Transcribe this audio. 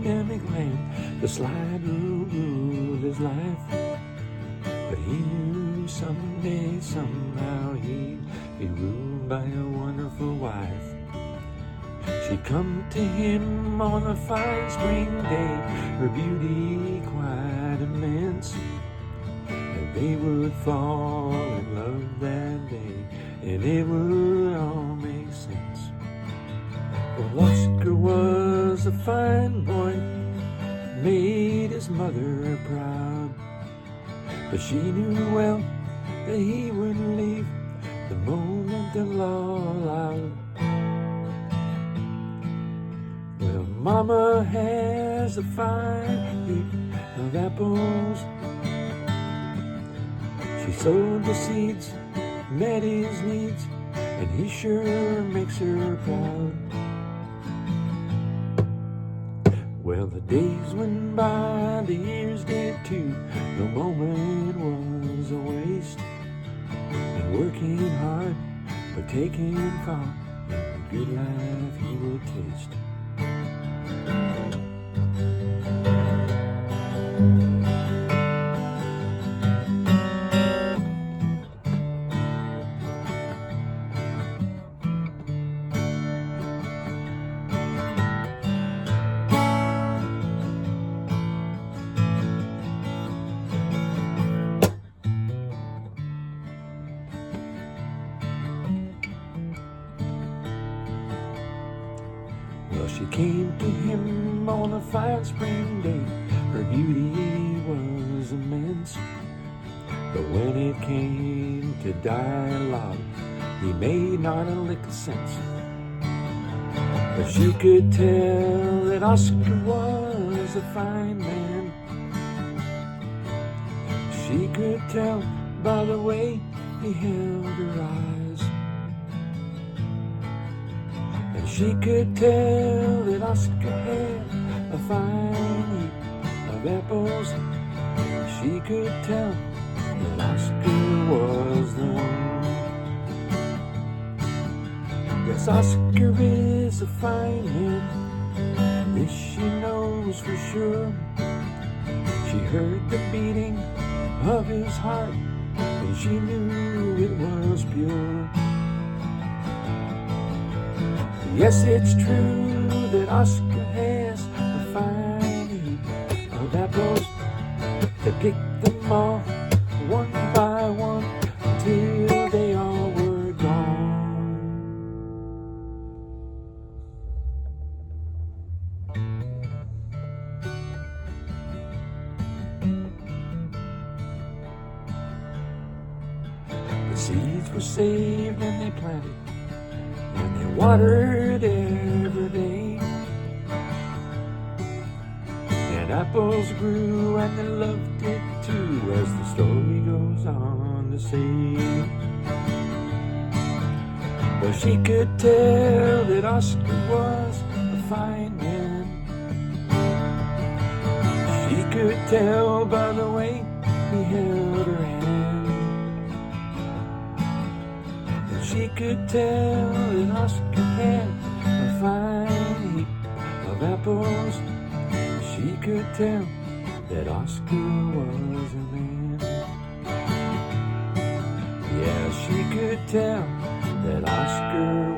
dynamic land, the slide ruled his life. But he knew someday, somehow he'd be ruled by a wonderful wife. She'd come to him on a fine spring day, her beauty quite immense. And they would fall in love that day, and it would all make sense. Well, Oscar was a fine boy, made his mother proud. But she knew well that he wouldn't leave the moment the law allowed. Well, Mama has a fine heap of apples. She sowed the seeds, met his needs, and he sure makes her proud. Well, the days went by, the years did too. No moment was a waste in working hard, but taking thought in the good life he would taste. Well, she came to him on a fine spring day. Her beauty was immense. But when it came to dialogue, he made not a lick of sense. But she could tell that Oscar was a fine man. She could tell by the way he held her eyes. She could tell that Oscar had a fine heap of apples. She could tell that Oscar was the one. Yes, Oscar is a fine man, this she knows for sure. She heard the beating of his heart, and she knew it was pure. Yes, it's true that Oscar has a fine heap of apples. They picked them off one by one until they all were gone. The seeds were saved and they planted, and they watered every day. And apples grew and they loved it too, as the story goes on to say. Well, she could tell that Oscar was a fine man. She could tell by the way he held her hand. She could tell that Oscar had a fine heap of apples. She could tell that Oscar was a man. Yeah, she could tell that Oscar